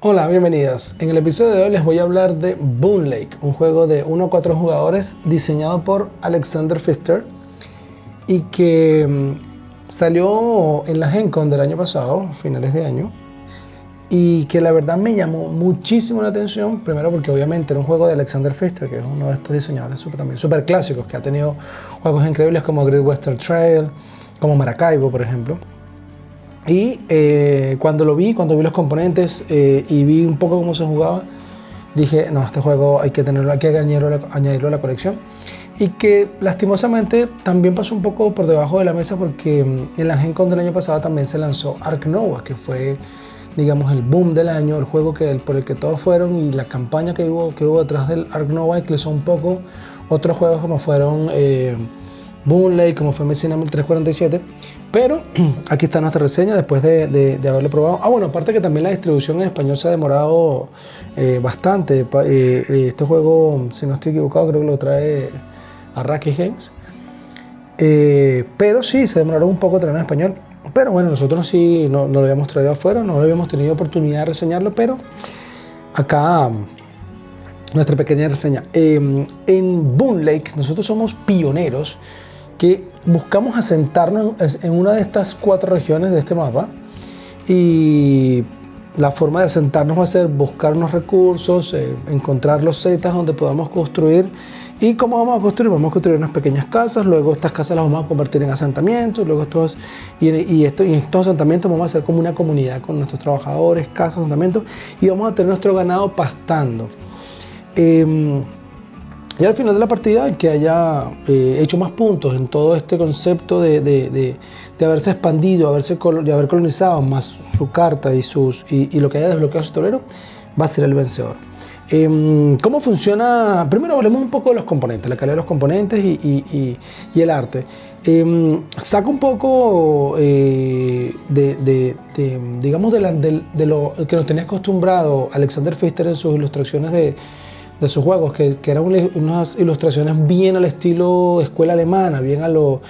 Hola, bienvenidos. En el episodio de hoy les voy a hablar de Boon Lake, un juego de 1 a 4 jugadores diseñado por Alexander Pfister y que salió en la Gen Con del año pasado, finales de año, y que la verdad me llamó muchísimo la atención, primero porque obviamente era un juego de Alexander Pfister, que es uno de estos diseñadores también súper clásicos, que ha tenido juegos increíbles como Great Western Trail, como Maracaibo, por ejemplo. Y cuando vi los componentes y vi un poco cómo se jugaba, dije, no, este juego hay que tenerlo, hay que añadirlo a la colección. Y que lastimosamente también pasó un poco por debajo de la mesa porque en la Gen Con del año pasado también se lanzó Ark Nova, que fue, digamos, el boom del año, el juego por el que todos fueron y la campaña que hubo detrás del Ark Nova eclipsó un poco otros juegos como fueron Boon Lake, como fue Messina 1347. Pero aquí está nuestra reseña después de haberlo probado. Bueno, aparte que también la distribución en español se ha demorado bastante. Este juego, si no estoy equivocado, creo que lo trae Arrakis Games. Pero sí, se demoraron un poco traer en español. Pero bueno, nosotros sí no lo habíamos traído afuera, no habíamos tenido oportunidad de reseñarlo, pero acá nuestra pequeña reseña. En Boon Lake nosotros somos pioneros que buscamos asentarnos en una de estas 4 regiones de este mapa, y la forma de asentarnos va a ser buscar unos recursos, encontrar los setas donde podamos construir. ¿Y cómo vamos a construir? Vamos a construir unas pequeñas casas, luego estas casas las vamos a convertir en asentamientos, luego en estos asentamientos vamos a hacer como una comunidad con nuestros trabajadores, casas, asentamientos, y vamos a tener nuestro ganado pastando. Y al final de la partida, el que haya hecho más puntos en todo este concepto de haberse expandido, de haber colonizado, más su carta y lo que haya desbloqueado su tablero, va a ser el vencedor. ¿Cómo funciona? Primero hablemos un poco de los componentes, la calidad de los componentes y el arte. Saca un poco digamos, de lo que nos tenía acostumbrado Alexander Pfister en sus ilustraciones de sus juegos, que eran unas ilustraciones bien al estilo escuela alemana, bien a lo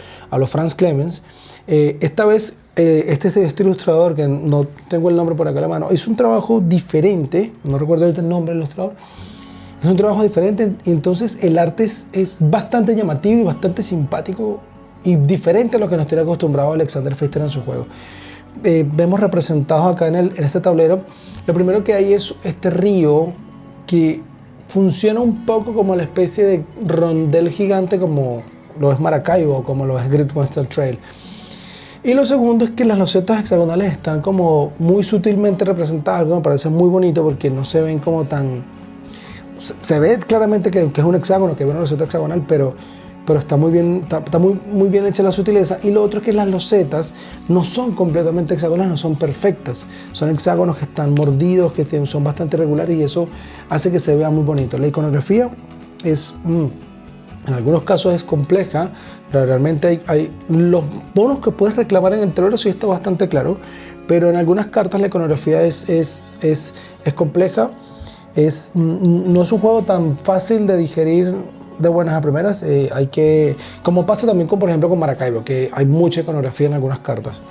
Franz Clemens. Esta vez, este ilustrador, que no tengo el nombre por acá a la mano, hizo un trabajo diferente, no recuerdo el nombre del ilustrador, es un trabajo diferente, y entonces el arte es bastante llamativo y bastante simpático y diferente a lo que nos tiene acostumbrado Alexander Pfister en sus juegos. Vemos representados acá en este tablero, lo primero que hay es este río que funciona un poco como la especie de rondel gigante como lo es Maracaibo o como lo es Great Western Trail. Y lo segundo es que las losetas hexagonales están como muy sutilmente representadas, algo que me parece muy bonito porque no se ven como tan... Se ve claramente que es un hexágono, que es una loseta hexagonal, pero está muy bien, está muy bien hecha la sutileza. Y lo otro es que las losetas no son completamente hexagonales, no son perfectas. Son hexágonos que están mordidos, que son bastante regulares, y eso hace que se vea muy bonito. La iconografía es, en algunos casos es compleja, pero realmente hay los bonos que puedes reclamar en el tablero, sí está bastante claro, pero en algunas cartas la iconografía es compleja. No es un juego tan fácil de digerir de buenas a primeras. Como pasa también por ejemplo con Maracaibo, que hay mucha iconografía en algunas cartas.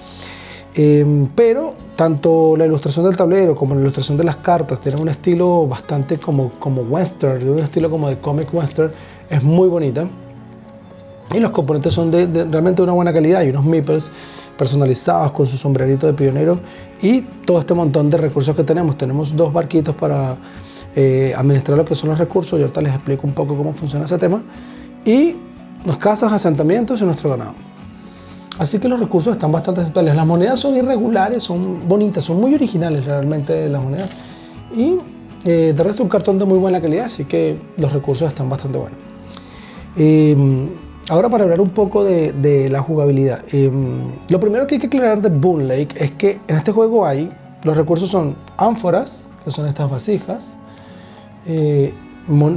Pero tanto la ilustración del tablero como la ilustración de las cartas tienen un estilo bastante como western, un estilo como de comic western, es muy bonita. Y los componentes son realmente de una buena calidad. Hay unos meeples personalizados con su sombrerito de pionero y todo este montón de recursos que tenemos. Tenemos 2 barquitos para administrar lo que son los recursos, y ahorita les explico un poco cómo funciona ese tema, y las casas, asentamientos y nuestro ganado. Así que los recursos están bastante aceptables. Las monedas son irregulares, son bonitas, son muy originales realmente las monedas, y de resto un cartón de muy buena calidad, así que los recursos están bastante buenos. Ahora, para hablar un poco de la jugabilidad, lo primero que hay que aclarar de Boon Lake es que en este juego los recursos son ánforas, que son estas vasijas,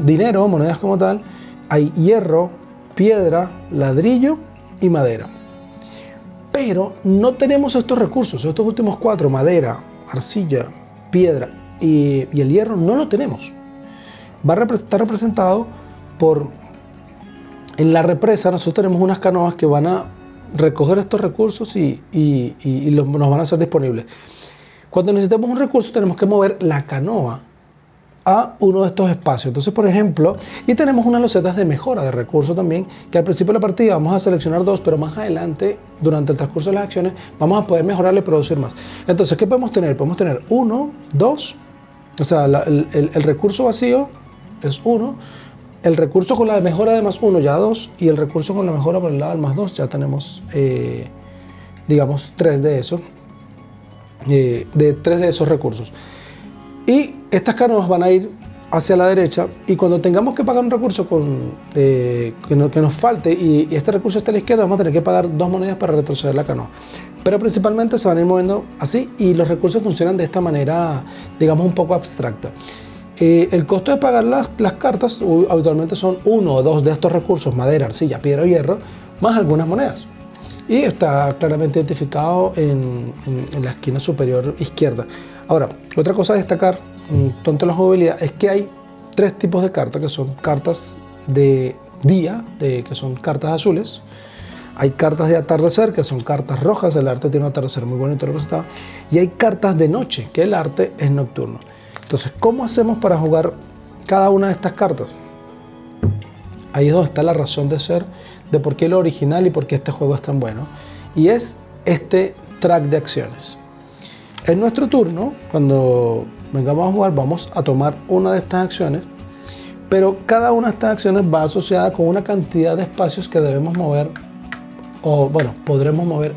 dinero, monedas como tal, hay hierro, piedra, ladrillo y madera. Pero no tenemos estos recursos, estos últimos 4, madera, arcilla, piedra y el hierro, no lo tenemos. Va a estar representado en la represa. Nosotros tenemos unas canoas que van a recoger estos recursos y nos van a ser disponibles. Cuando necesitemos un recurso tenemos que mover la canoa a uno de estos espacios. Entonces, por ejemplo, y tenemos unas losetas de mejora de recursos también, que al principio de la partida vamos a seleccionar 2, pero más adelante, durante el transcurso de las acciones, vamos a poder mejorarle y producir más. Entonces, ¿qué podemos tener? Podemos tener 1, 2, o sea, el recurso vacío es 1, el recurso con la mejora de más 1 ya 2, y el recurso con la mejora por el lado del más 2 ya tenemos, digamos, 3 de esos, de 3 de esos recursos. Y estas canoas van a ir hacia la derecha, y cuando tengamos que pagar un recurso que nos falte y este recurso está a la izquierda, vamos a tener que pagar 2 monedas para retroceder la canoa. Pero principalmente se van a ir moviendo así, y los recursos funcionan de esta manera, digamos, un poco abstracta. El costo de pagar las cartas habitualmente son 1 o 2 de estos recursos: madera, arcilla, piedra o hierro, más algunas monedas. Y está claramente identificado en la esquina superior izquierda. Ahora, otra cosa a destacar, tonto la jugabilidad, es que hay 3 tipos de cartas, que son cartas de día, que son cartas azules. Hay cartas de atardecer, que son cartas rojas, el arte tiene un atardecer muy bonito representado. Y hay cartas de noche, que el arte es nocturno. Entonces, ¿cómo hacemos para jugar cada una de estas cartas? Ahí es donde está la razón de ser, de por qué lo original y por qué este juego es tan bueno. Y es este track de acciones. En nuestro turno, cuando vengamos a jugar, vamos a tomar una de estas acciones, pero cada una de estas acciones va asociada con una cantidad de espacios que debemos mover, o bueno, podremos mover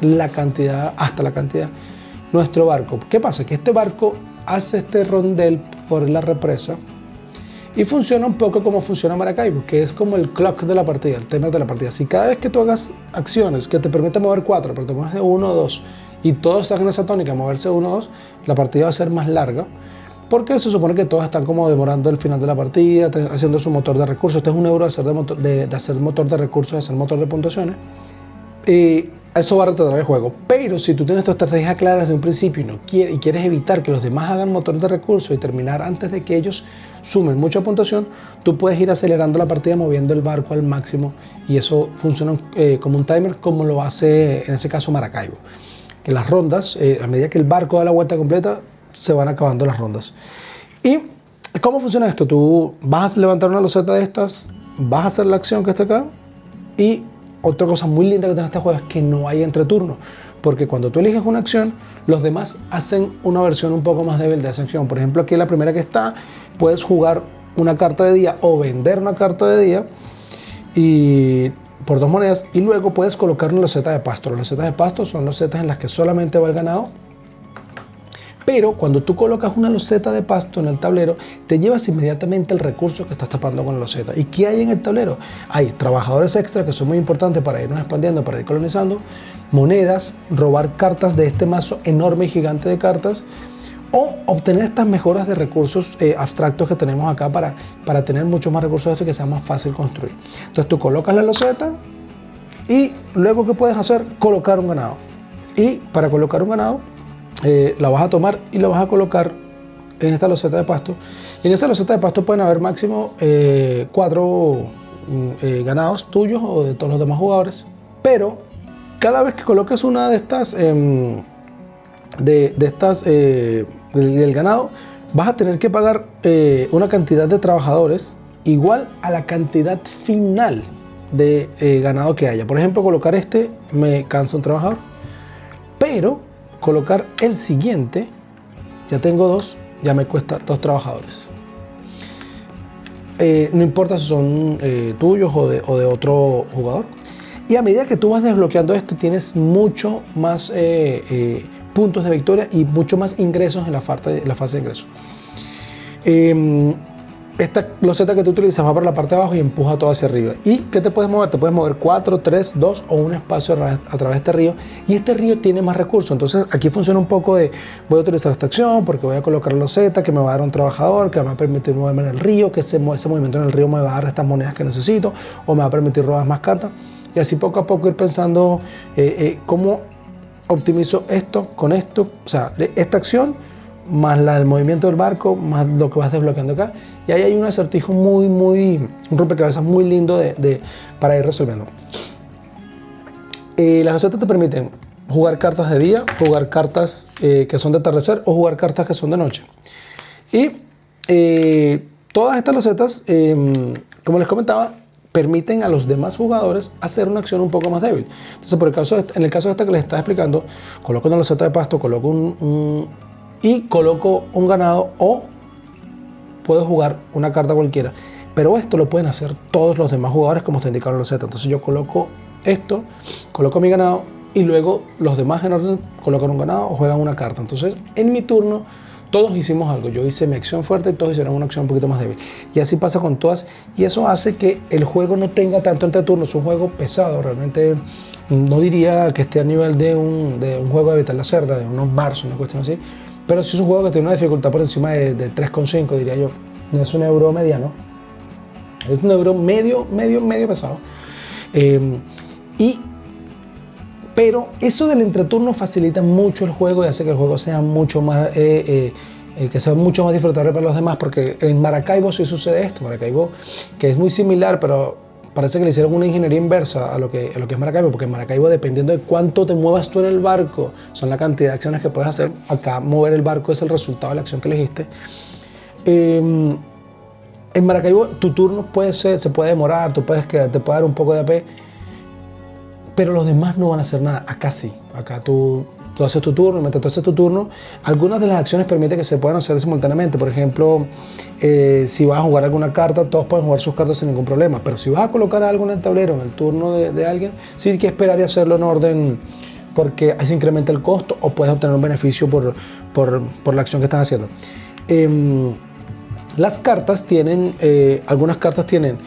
la cantidad, hasta la cantidad, nuestro barco. ¿Qué pasa? Que este barco hace este rondel por la represa y funciona un poco como funciona Maracaibo, que es como el clock de la partida, el timer de la partida. Si cada vez que tú hagas acciones que te permiten mover 4, pero te mueves de 1 o 2, y todos están en esa tónica, moverse 1 o 2, la partida va a ser más larga, porque se supone que todos están como demorando el final de la partida, haciendo su motor de recursos. Este es un euro de hacer motor de recursos, de hacer motor de puntuaciones, y eso va a retrasar el juego. Pero si tú tienes tu estrategia clara desde un principio y quieres evitar que los demás hagan motor de recursos y terminar antes de que ellos sumen mucha puntuación, tú puedes ir acelerando la partida moviendo el barco al máximo, y eso funciona como un timer, como lo hace en ese caso Maracaibo. Que las rondas, a medida que el barco da la vuelta completa, se van acabando las rondas. ¿Y cómo funciona esto? Tú vas a levantar una loseta de estas, vas a hacer la acción que está acá, y otra cosa muy linda que tiene este juego es que no hay entreturno, porque cuando tú eliges una acción, los demás hacen una versión un poco más débil de esa acción. Por ejemplo, aquí la primera que está, puedes jugar una carta de día o vender una carta de día y por 2 monedas, y luego puedes colocar una loseta de pasto. Las losetas de pasto son losetas en las que solamente va el ganado, pero cuando tú colocas una loseta de pasto en el tablero, te llevas inmediatamente el recurso que estás tapando con la loseta. ¿Y qué hay en el tablero? Hay trabajadores extra, que son muy importantes para irnos expandiendo, para ir colonizando, monedas, robar cartas de este mazo enorme y gigante de cartas, o obtener estas mejoras de recursos abstractos que tenemos acá para tener muchos más recursos de esto y que sea más fácil construir. Entonces tú colocas la loseta, y luego ¿qué puedes hacer? Colocar un ganado. Y para colocar un ganado, la vas a tomar y la vas a colocar en esta loseta de pasto, y en esa loseta de pasto pueden haber máximo 4 ganados tuyos o de todos los demás jugadores. Pero cada vez que coloques una de estas del ganado, vas a tener que pagar una cantidad de trabajadores igual a la cantidad final de ganado que haya. Por ejemplo, colocar este me cansa un trabajador, pero colocar el siguiente, ya tengo 2, ya me cuesta 2 trabajadores. No importa si son tuyos o de otro jugador. Y a medida que tú vas desbloqueando esto, tienes mucho más puntos de victoria y mucho más ingresos en la fase de ingresos. Esta loseta que tú utilizas va por la parte de abajo y empuja todo hacia arriba. ¿Y qué te puedes mover? Te puedes mover 4, 3, 2 o un espacio a través de este río. Y este río tiene más recursos. Entonces aquí funciona un poco de: voy a utilizar esta acción porque voy a colocar la loseta que me va a dar un trabajador, que me va a permitir moverme en el río, que ese movimiento en el río me va a dar estas monedas que necesito, o me va a permitir robar más cartas. Y así poco a poco ir pensando cómo optimizo esto con esto. O sea, esta acción más el movimiento del barco, más lo que vas desbloqueando acá. Y ahí hay un acertijo un rompecabezas muy lindo para ir resolviendo. Las losetas te permiten jugar cartas de día, jugar cartas que son de atardecer o jugar cartas que son de noche. Y todas estas losetas, como les comentaba, permiten a los demás jugadores hacer una acción un poco más débil. Entonces, en el caso de esta que les estaba explicando, coloco una loseta de pasto, coloco y coloco un ganado, o puedo jugar una carta cualquiera. Pero esto lo pueden hacer todos los demás jugadores como está indicado en la loseta. Entonces yo coloco esto, coloco mi ganado y luego los demás en orden colocan un ganado o juegan una carta. Entonces en mi turno todos hicimos algo. Yo hice mi acción fuerte y todos hicieron una acción un poquito más débil. Y así pasa con todas. Y eso hace que el juego no tenga tanto entre turnos. Es un juego pesado. Realmente no diría que esté a nivel de un juego de Vital la Cerda, de unos bars, una cuestión así. Pero sí es un juego que tiene una dificultad por encima de 3,5, diría yo. No es un euro mediano. Es un euro medio pesado. Pero eso del entreturno facilita mucho el juego y hace que el juego sea mucho más disfrutable para los demás, porque en Maracaibo sí sucede esto. Maracaibo, que es muy similar, pero parece que le hicieron una ingeniería inversa a lo que es Maracaibo, porque en Maracaibo, dependiendo de cuánto te muevas tú en el barco, son la cantidad de acciones que puedes hacer. Acá mover el barco es el resultado de la acción que elegiste. En Maracaibo tu turno se puede demorar, te puede dar un poco de AP, pero los demás no van a hacer nada. Acá sí, acá tú haces tu turno, y mientras tú haces tu turno, algunas de las acciones permiten que se puedan hacer simultáneamente. Por ejemplo, si vas a jugar alguna carta, todos pueden jugar sus cartas sin ningún problema, pero si vas a colocar algo en el tablero en el turno de alguien, sí hay que esperar y hacerlo en orden, porque así incrementa el costo o puedes obtener un beneficio por la acción que estás haciendo. Las cartas tienen, algunas cartas tienen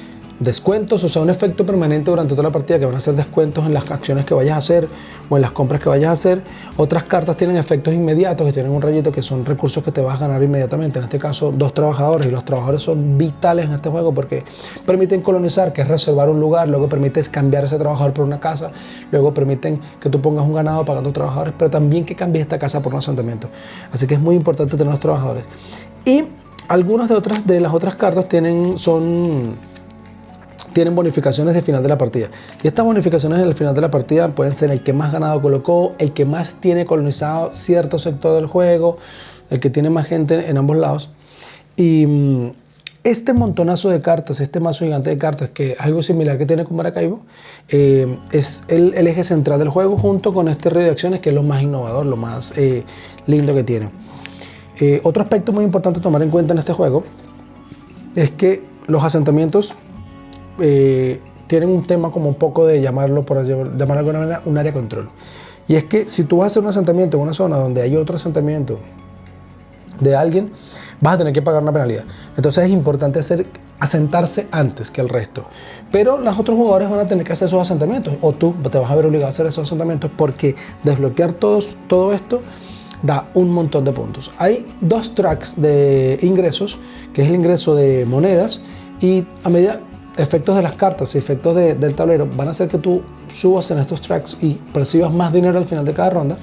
descuentos, o sea, un efecto permanente durante toda la partida, que van a ser descuentos en las acciones que vayas a hacer o en las compras que vayas a hacer. Otras cartas tienen efectos inmediatos, que tienen un rayito, que son recursos que te vas a ganar inmediatamente. En este caso, 2 trabajadores, y los trabajadores son vitales en este juego porque permiten colonizar, que es reservar un lugar, luego permites cambiar ese trabajador por una casa, luego permiten que tú pongas un ganado pagando trabajadores, pero también que cambies esta casa por un asentamiento. Así que es muy importante tener los trabajadores. Y algunas de las otras cartas tienen bonificaciones de final de la partida. Y estas bonificaciones en el final de la partida pueden ser el que más ganado colocó, el que más tiene colonizado cierto sector del juego, el que tiene más gente en ambos lados. Y este montonazo de cartas, este mazo gigante de cartas, que es algo similar que tiene con Maracaibo, es el eje central del juego, junto con este río de acciones, que es lo más innovador, lo más lindo que tiene. Otro aspecto muy importante a tomar en cuenta en este juego es que los asentamientos tienen un tema como un poco de llamarlo, por llamarlo de alguna manera, un área de control. Y es que si tú vas a hacer un asentamiento en una zona donde hay otro asentamiento de alguien, vas a tener que pagar una penalidad. Entonces es importante asentarse antes que el resto. Pero los otros jugadores van a tener que hacer esos asentamientos, o tú te vas a ver obligado a hacer esos asentamientos, porque desbloquear todo esto da un montón de puntos. Hay 2 tracks de ingresos, que es el ingreso de monedas, y a medida efectos de las cartas y efectos del tablero van a hacer que tú subas en estos tracks y percibas más dinero al final de cada ronda.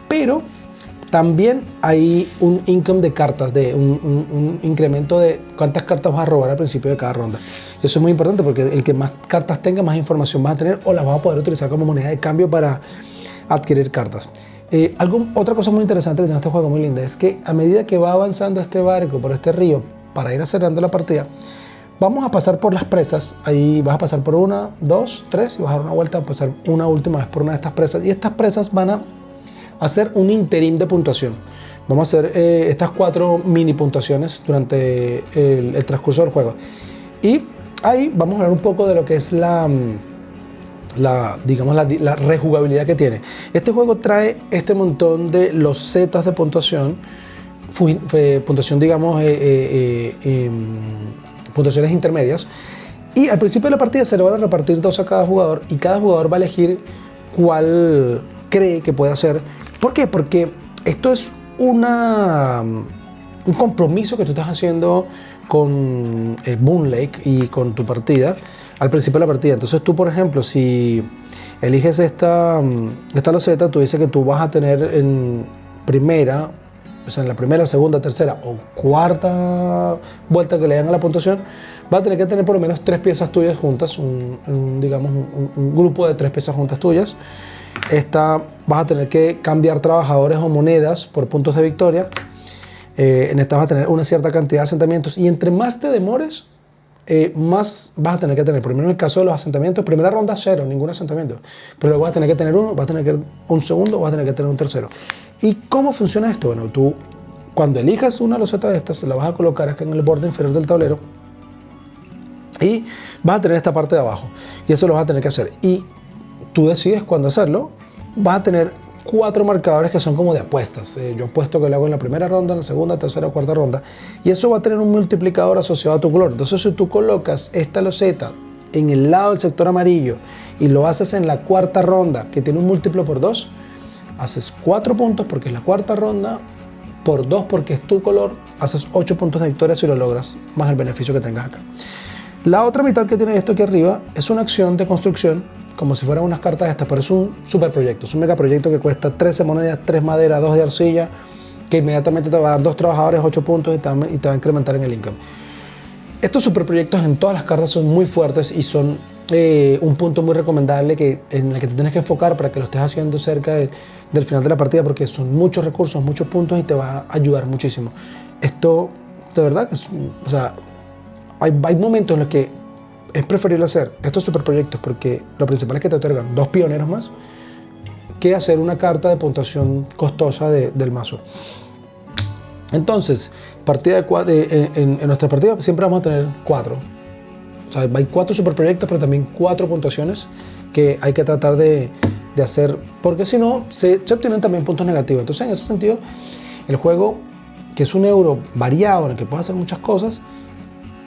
Pero también hay un income de cartas, de un incremento de cuántas cartas vas a robar al principio de cada ronda. Y eso es muy importante, porque el que más cartas tenga, más información vas a tener, o las vas a poder utilizar como moneda de cambio para adquirir cartas. Otra cosa muy interesante que tiene este juego, muy linda, es que a medida que va avanzando este barco por este río para ir acelerando la partida, vamos a pasar por las presas. Ahí vas a pasar por 1, 2, 3 y vas a dar una vuelta, a pasar una última vez por una de estas presas. Y estas presas van a hacer un interín de puntuación. Vamos a hacer estas 4 mini puntuaciones durante el transcurso del juego. Y ahí vamos a hablar un poco de lo que es la rejugabilidad que tiene. Este juego trae este montón de losetas de puntuación, digamos, puntuaciones intermedias, y al principio de la partida se le van a repartir 2 a cada jugador, y cada jugador va a elegir cuál cree que puede hacer. ¿Por qué? Porque esto es un compromiso que tú estás haciendo con Boon Lake y con tu partida al principio de la partida. Entonces tú, por ejemplo, si eliges esta loseta, tú dices que tú vas a tener en primera, o sea, en la primera, segunda, tercera o cuarta vuelta que le den a la puntuación, va a tener que tener por lo menos 3 piezas tuyas juntas, digamos un grupo de 3 piezas juntas tuyas. Esta vas a tener que cambiar trabajadores o monedas por puntos de victoria. En esta vas a tener una cierta cantidad de asentamientos y entre más te demores, más vas a tener que tener. Primero en el caso de los asentamientos, primera ronda 0, ningún asentamiento. Pero luego vas a tener que tener uno, vas a tener que un segundo, vas a tener que tener un tercero. ¿Y cómo funciona esto? Bueno, tú cuando elijas una loseta de estas, se la vas a colocar acá en el borde inferior del tablero y vas a tener esta parte de abajo. Y esto lo vas a tener que hacer. Y tú decides cuándo hacerlo. Vas a tener 4 marcadores que son como de apuestas. Yo apuesto que lo hago en la primera ronda, en la segunda, tercera o cuarta ronda. Y eso va a tener un multiplicador asociado a tu color. Entonces, si tú colocas esta loseta en el lado del sector amarillo y lo haces en la cuarta ronda, que tiene un múltiplo por 2, haces 4 puntos porque es la cuarta ronda, por 2 porque es tu color, haces 8 puntos de victoria si lo logras, más el beneficio que tengas acá. La otra mitad que tiene esto aquí arriba es una acción de construcción, como si fueran unas cartas estas, pero es un super proyecto, es un megaproyecto que cuesta 13 monedas, 3 maderas, 2 de arcilla, que inmediatamente te va a dar 2 trabajadores, 8 puntos y te va a incrementar en el income. Estos superproyectos en todas las cartas son muy fuertes y son un punto muy recomendable en el que te tienes que enfocar para que lo estés haciendo cerca del final de la partida, porque son muchos recursos, muchos puntos y te va a ayudar muchísimo. Esto, de verdad, o sea, hay momentos en los que es preferible hacer estos superproyectos porque lo principal es que te otorgan 2 pioneros más que hacer una carta de puntuación costosa del mazo. Entonces, en nuestra partida siempre vamos a tener 4. O sea, hay 4 superproyectos, pero también 4 puntuaciones que hay que tratar de hacer, porque si no, se obtienen también puntos negativos. Entonces, en ese sentido, el juego, que es un euro variado, en el que puedes hacer muchas cosas,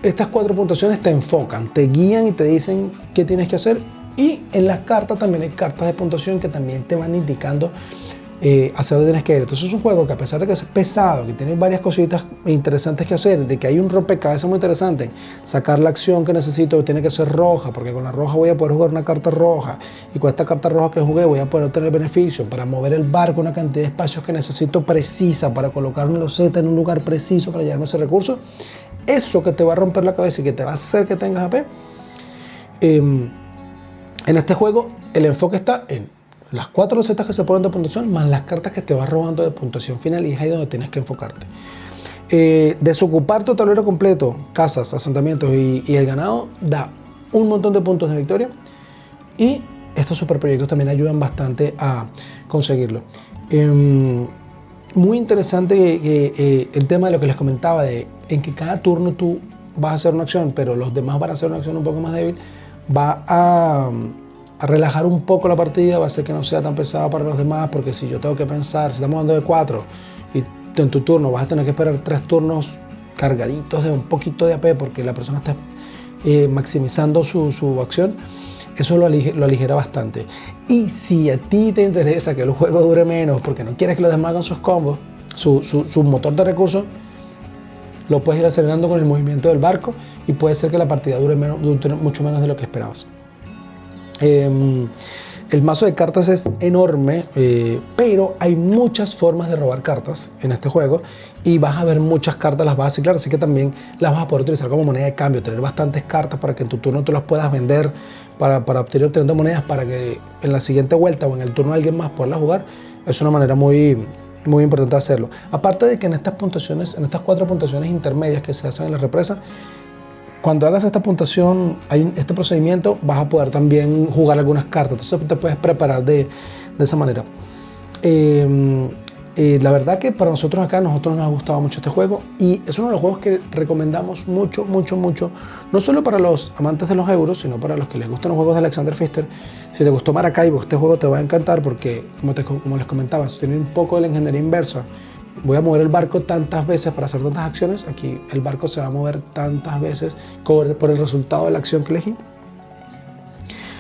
estas 4 puntuaciones te enfocan, te guían y te dicen qué tienes que hacer. Y en las cartas también hay cartas de puntuación que también te van indicando hacia dónde tienes que ir. Entonces es un juego que, a pesar de que es pesado, que tiene varias cositas interesantes que hacer, de que hay un rompecabezas muy interesante, sacar la acción que necesito tiene que ser roja, porque con la roja voy a poder jugar una carta roja, y con esta carta roja que jugué voy a poder obtener beneficio para mover el barco, una cantidad de espacios que necesito precisa para colocar una loseta en un lugar preciso para llevarme ese recurso. Eso que te va a romper la cabeza y que te va a hacer que tengas AP. En este juego el enfoque está en las 4 losetas que se ponen de puntuación más las cartas que te vas robando de puntuación final, y es ahí donde tienes que enfocarte. Desocupar tu tablero completo, casas, asentamientos y el ganado da un montón de puntos de victoria, y estos superproyectos también ayudan bastante a conseguirlo. Muy interesante el tema de lo que les comentaba, en que cada turno tú vas a hacer una acción, pero los demás van a hacer una acción un poco más débil. Va a relajar un poco la partida, va a hacer que no sea tan pesada para los demás, porque si yo tengo que pensar, si estamos hablando de 4 y en tu turno vas a tener que esperar 3 turnos cargaditos de un poquito de AP porque la persona está maximizando su acción, eso lo aligera bastante. Y si a ti te interesa que el juego dure menos porque no quieres que los demás hagan sus combos, su motor de recursos, lo puedes ir acelerando con el movimiento del barco y puede ser que la partida dure mucho menos de lo que esperabas. El mazo de cartas es enorme, pero hay muchas formas de robar cartas en este juego, y vas a ver muchas cartas, las vas a ciclar, así que también las vas a poder utilizar como moneda de cambio, tener bastantes cartas para que en tu turno tú las puedas vender para obteniendo monedas, para que en la siguiente vuelta o en el turno de alguien más poderlas jugar. Es una manera muy importante hacerlo. Aparte de que en estas 4 puntuaciones intermedias que se hacen en la represa, cuando hagas esta puntuación, este procedimiento, vas a poder también jugar algunas cartas. Entonces te puedes preparar de esa manera. La verdad que para nosotros nos ha gustado mucho este juego, y es uno de los juegos que recomendamos mucho. No solo para los amantes de los euros, sino para los que les gustan los juegos de Alexander Pfister. Si te gustó Maracaibo, este juego te va a encantar porque, como les comentaba, tiene un poco de la ingeniería inversa. Voy a mover el barco tantas veces para hacer tantas acciones. Aquí el barco se va a mover tantas veces por el resultado de la acción que elegí.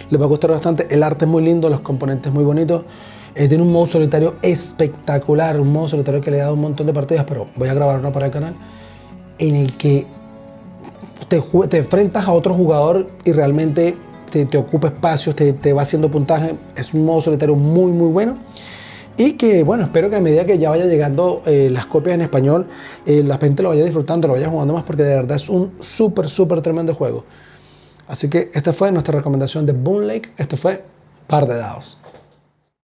Les va a gustar bastante. El arte es muy lindo, los componentes muy bonitos. Tiene un modo solitario espectacular, un modo solitario que le he dado un montón de partidas, pero voy a grabar una para el canal, en el que te enfrentas a otro jugador y realmente te ocupa espacios, te va haciendo puntaje. Es un modo solitario muy bueno. Y que, bueno, espero que a medida que ya vaya llegando las copias en español, la gente lo vaya disfrutando, lo vaya jugando más, porque de verdad es un súper tremendo juego. Así que esta fue nuestra recomendación de Boon Lake. Este fue Par de Dados.